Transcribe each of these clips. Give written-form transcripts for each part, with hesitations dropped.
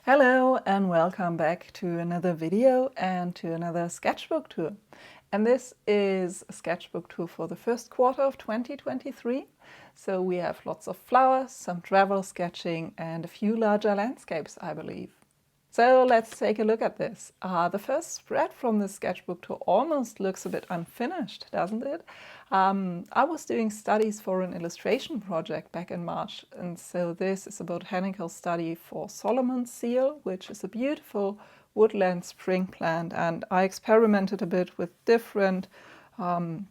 Hello and welcome back to another video and to another sketchbook tour. And this is a sketchbook tour for the first quarter of 2023. So we have lots of flowers, some travel sketching and a few larger landscapes, I believe. So let's take a look at this. The first spread from the sketchbook tour almost looks a bit unfinished, doesn't it? I was doing studies for an illustration project back in March, and so this is a botanical study for Solomon's seal, which is a beautiful woodland spring plant, and I experimented a bit with different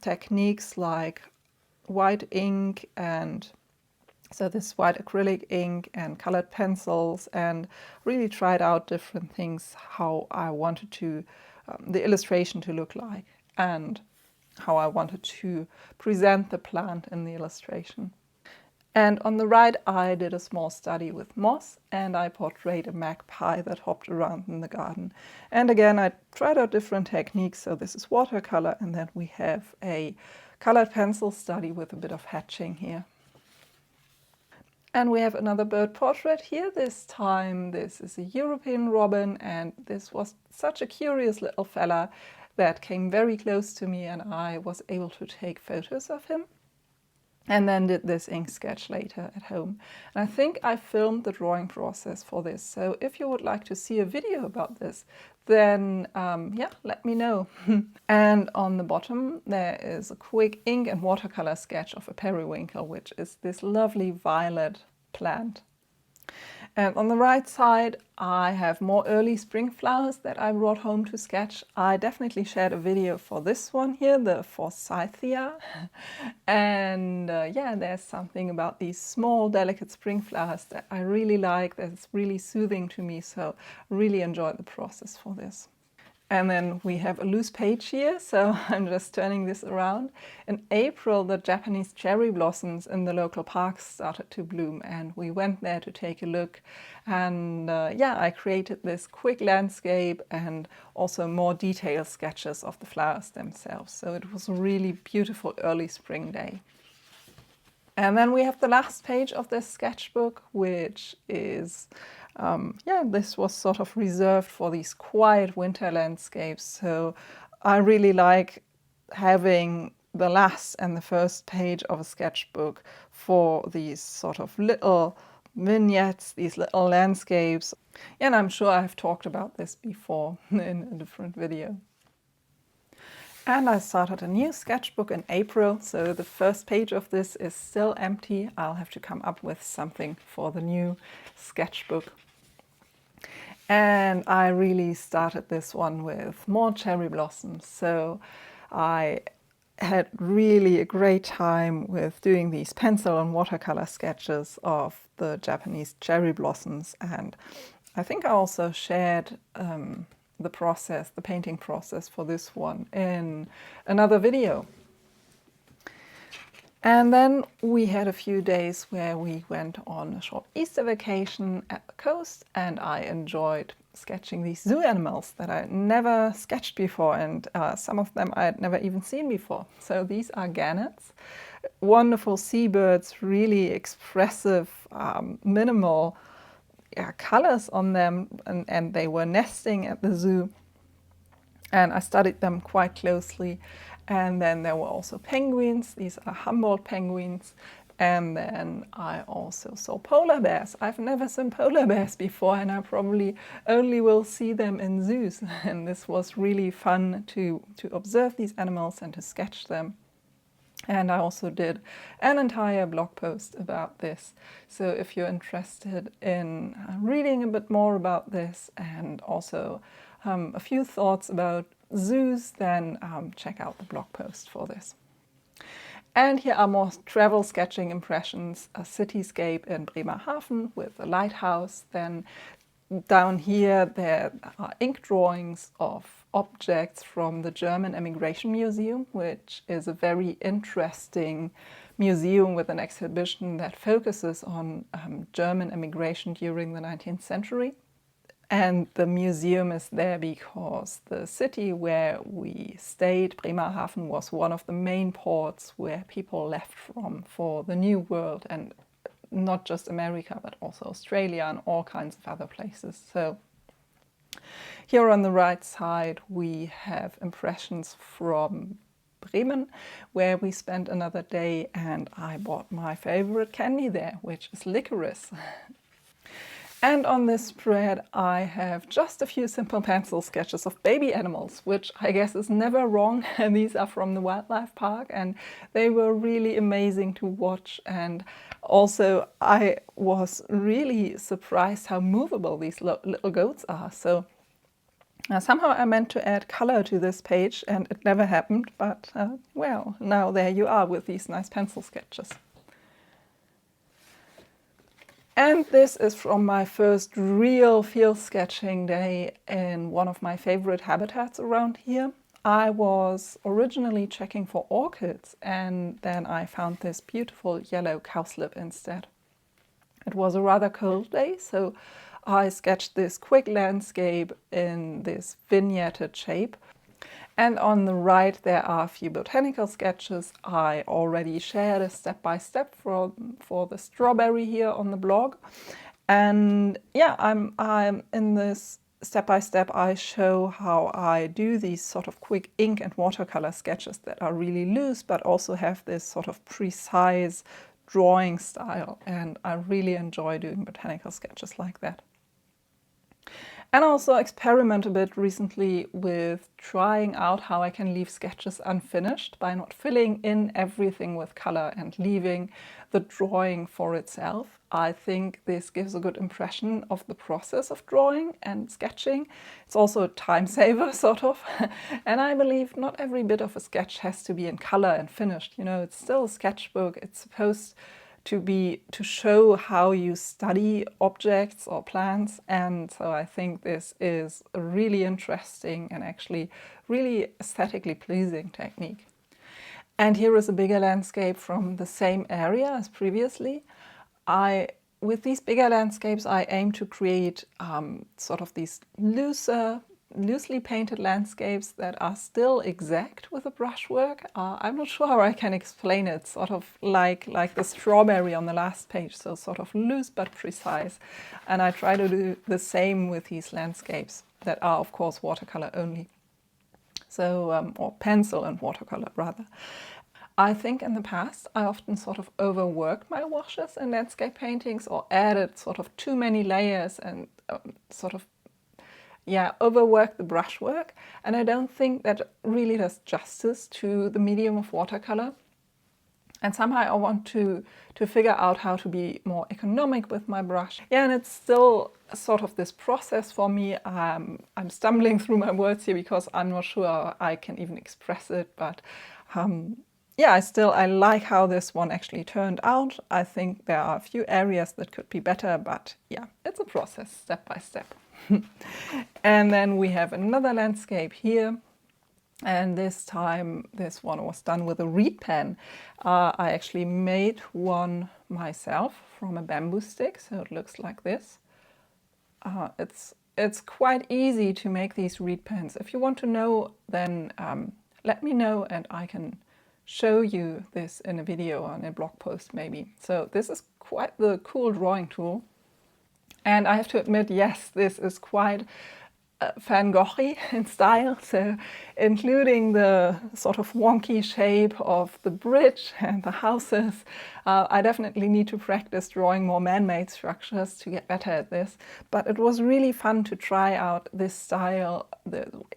techniques like white ink and so this white acrylic ink and colored pencils, and really tried out different things, how I wanted to the illustration to look like and how I wanted to present the plant in the illustration. And on the right I did a small study with moss, and I portrayed a magpie that hopped around in the garden. And again I tried out different techniques, so this is watercolor, and then we have a colored pencil study with a bit of hatching here. And we have another bird portrait here. This time this is a European robin, and this was such a curious little fella that came very close to me, and I was able to take photos of him. And then did this ink sketch later at home. And I think I filmed the drawing process for this. So if you would like to see a video about this, then yeah, let me know. And on the bottom there is a quick ink and watercolor sketch of a periwinkle, which is this lovely violet plant. And on the right side I have more early spring flowers that I brought home to sketch. I definitely shared a video for this one here, the Forsythia. And yeah, there's something about these small delicate spring flowers that I really like, that's really soothing to me, so really enjoyed the process for this. And then we have a loose page here, so I'm just turning this around. In April, the Japanese cherry blossoms in the local parks started to bloom, and we went there to take a look. And yeah, I created this quick landscape and also more detailed sketches of the flowers themselves. So it was a really beautiful early spring day. And then we have the last page of this sketchbook, which is yeah, this was sort of reserved for these quiet winter landscapes. So I really like having the last and the first page of a sketchbook for these sort of little vignettes, these little landscapes. And I'm sure I've talked about this before in a different video. And I started a new sketchbook in April, so the first page of this is still empty. I'll have to come up with something for the new sketchbook. And I really started this one with more cherry blossoms. So I had really a great time with doing these pencil and watercolor sketches of the Japanese cherry blossoms. And I think I also shared the process, the painting process for this one in another video. And then we had a few days where we went on a short Easter vacation at the coast, and I enjoyed sketching these zoo animals that I never sketched before, and some of them I had never even seen before. So these are gannets, wonderful seabirds, really expressive, minimal colors on them, and they were nesting at the zoo. And I studied them quite closely. And then there were also penguins. These are Humboldt penguins. And then I also saw polar bears. I've never seen polar bears before, and I probably only will see them in zoos. And this was really fun to observe these animals and to sketch them. And I also did an entire blog post about this. So if you're interested in reading a bit more about this and also a few thoughts about zoos, then check out the blog post for this. And here are more travel sketching impressions, a cityscape in Bremerhaven with a lighthouse. Then down here there are ink drawings of objects from the German Emigration Museum, which is a very interesting museum with an exhibition that focuses on German immigration during the 19th century. And the museum is there because the city where we stayed, Bremerhaven, was one of the main ports where people left from for the New World, and not just America, but also Australia and all kinds of other places. So here on the right side, we have impressions from Bremen, where we spent another day, and I bought my favorite candy there, which is licorice. And on this spread, I have just a few simple pencil sketches of baby animals, which I guess is never wrong. And these are from the wildlife park, and they were really amazing to watch. And also, I was really surprised how movable these little goats are. So somehow I meant to add color to this page, and it never happened. But well, now there you are with these nice pencil sketches. And this is from my first real field sketching day in one of my favorite habitats around here. I was originally checking for orchids, and then I found this beautiful yellow cowslip instead. It was a rather cold day, so I sketched this quick landscape in this vignetted shape. And on the right, there are a few botanical sketches. I already shared a step-by-step for the strawberry here on the blog. And yeah, I'm in this step-by-step, I show how I do these sort of quick ink and watercolor sketches that are really loose, but also have this sort of precise drawing style. And I really enjoy doing botanical sketches like that. And also experiment a bit recently with trying out how I can leave sketches unfinished by not filling in everything with color and leaving the drawing for itself. I think this gives a good impression of the process of drawing and sketching. It's also a time saver, sort of. And I believe not every bit of a sketch has to be in color and finished. You know, it's still a sketchbook. It's supposed to show how you study objects or plants, and so I think this is a really interesting and actually really aesthetically pleasing technique. And here is a bigger landscape from the same area as previously. With these bigger landscapes, I aim to create sort of these loosely painted landscapes that are still exact with the brushwork. I'm not sure how I can explain it, sort of like the strawberry on the last page, so sort of loose but precise. And I try to do the same with these landscapes that are, of course, watercolor only. So, or pencil and watercolor rather. I think in the past I often sort of overworked my washes in landscape paintings or added sort of too many layers and sort of overwork the brushwork, and I don't think that really does justice to the medium of watercolor. And somehow I want to figure out how to be more economic with my brush. Yeah, and it's still sort of this process for me. I'm stumbling through my words here because I'm not sure I can even express it, but yeah, I like how this one actually turned out. I think there are a few areas that could be better, but yeah, it's a process, step by step. And then we have another landscape here, and this time this one was done with a reed pen. I actually made one myself from a bamboo stick, so it looks like this. It's quite easy to make these reed pens. If you want to know, then let me know and I can show you this in a video or in a blog post maybe. So this is quite the cool drawing tool. And I have to admit, yes, this is quite Van Gogh-y in style, so including the sort of wonky shape of the bridge and the houses. I definitely need to practice drawing more man-made structures to get better at this, but it was really fun to try out this style,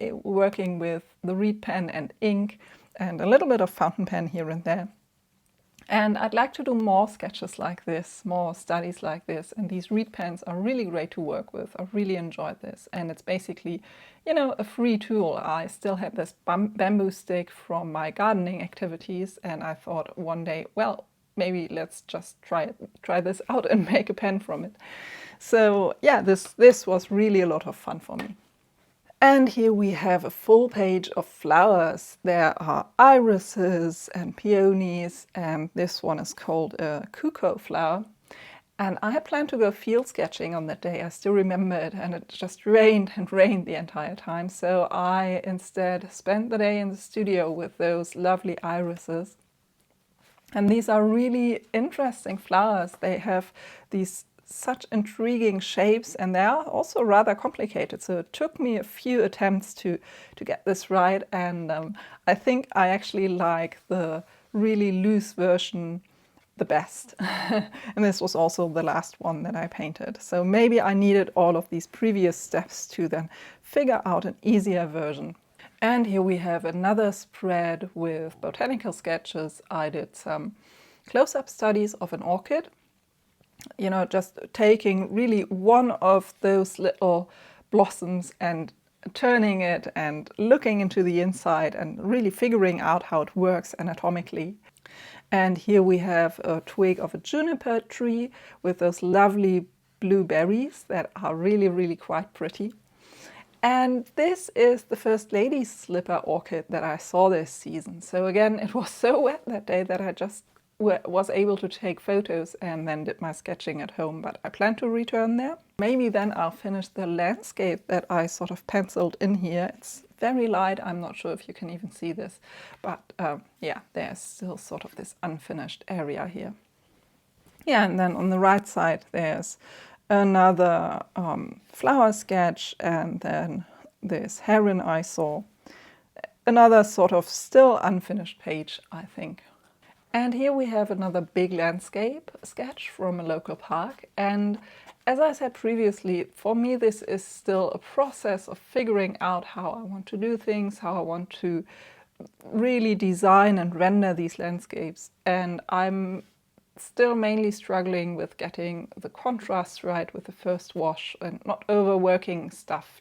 working with the reed pen and ink and a little bit of fountain pen here and there. And I'd like to do more sketches like this, more studies like this, and these reed pens are really great to work with. I really enjoyed this, and it's basically, you know, a free tool. I still had this bamboo stick from my gardening activities, and I thought one day, well, maybe let's just try this out and make a pen from it. So yeah, this was really a lot of fun for me. And here we have a full page of flowers. There are irises and peonies, and this one is called a cuckoo flower. And I had planned to go field sketching on that day, I still remember it, and it just rained and rained the entire time. So I instead spent the day in the studio with those lovely irises. And these are really interesting flowers. They have these such intriguing shapes, and they are also rather complicated. So it took me a few attempts to get this right, and I think I actually like the really loose version the best. And this was also the last one that I painted. So maybe I needed all of these previous steps to then figure out an easier version. And here we have another spread with botanical sketches. I did some close-up studies of an orchid, you know, just taking really one of those little blossoms and turning it and looking into the inside and really figuring out how it works anatomically. And here we have a twig of a juniper tree with those lovely blue berries that are really, really quite pretty. And this is the first lady's slipper orchid that I saw this season. So again, it was so wet that day that I just was able to take photos and then did my sketching at home, but I plan to return there. Maybe then I'll finish the landscape that I sort of penciled in here. It's very light, I'm not sure if you can even see this, but yeah, there's still sort of this unfinished area here. Yeah, and then on the right side there's another flower sketch, and then this heron I saw. Another sort of still unfinished page, I think. And here we have another big landscape sketch from a local park. And as I said previously, for me this is still a process of figuring out how I want to do things, how I want to really design and render these landscapes. And I'm still mainly struggling with getting the contrast right with the first wash and not overworking stuff.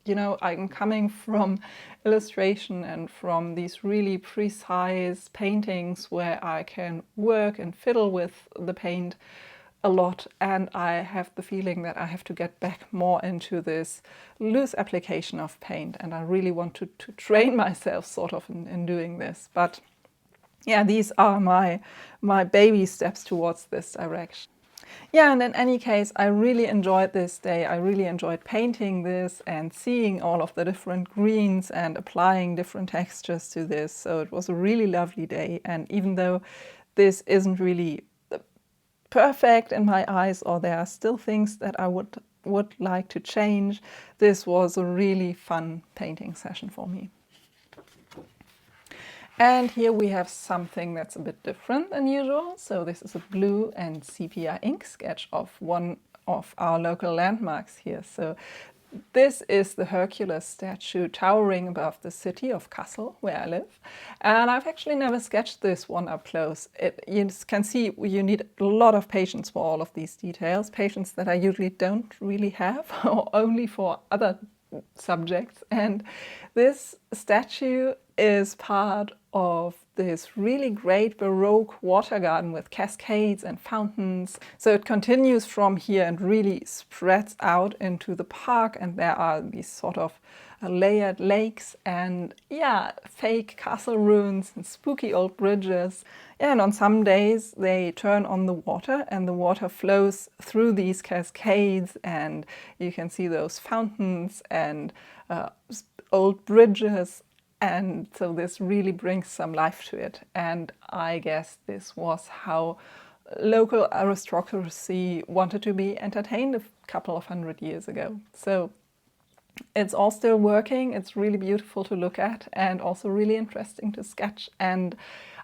You know, I'm coming from illustration and from these really precise paintings where I can work and fiddle with the paint a lot, and I have the feeling that I have to get back more into this loose application of paint, and I really want to train myself sort of in doing this. But yeah, these are my baby steps towards this direction. Yeah, and in any case, I really enjoyed this day. I really enjoyed painting this and seeing all of the different greens and applying different textures to this. So it was a really lovely day. And even though this isn't really perfect in my eyes, or there are still things that I would like to change, this was a really fun painting session for me. And here we have something that's a bit different than usual. So this is a blue and sepia ink sketch of one of our local landmarks here. So this is the Hercules statue towering above the city of Kassel, where I live. And I've actually never sketched this one up close. You can see you need a lot of patience for all of these details, patience that I usually don't really have, or only for other subjects. And this statue is part of this really great Baroque water garden with cascades and fountains. So it continues from here and really spreads out into the park, and there are these sort of layered lakes and yeah, fake castle ruins and spooky old bridges. Yeah, and on some days they turn on the water and the water flows through these cascades, and you can see those fountains and old bridges. And so this really brings some life to it. And I guess this was how local aristocracy wanted to be entertained a couple of 100 years ago. So it's all still working. It's really beautiful to look at and also really interesting to sketch. And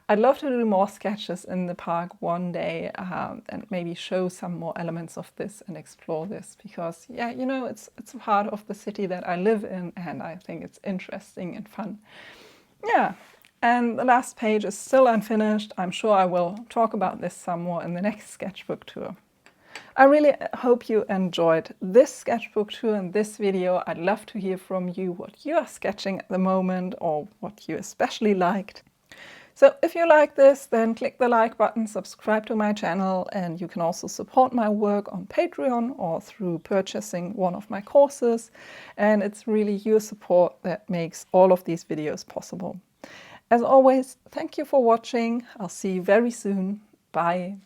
I'd love to do more sketches in the park one day and maybe show some more elements of this and explore this, because yeah, you know, it's a part of the city that I live in, and I think it's interesting and fun. Yeah, and the last page is still unfinished. I'm sure I will talk about this some more in the next sketchbook tour. I really hope you enjoyed this sketchbook tour and this video. I'd love to hear from you what you are sketching at the moment or what you especially liked. So if you like this, then click the like button, subscribe to my channel, and you can also support my work on Patreon or through purchasing one of my courses. And it's really your support that makes all of these videos possible. As always, thank you for watching. I'll see you very soon. Bye.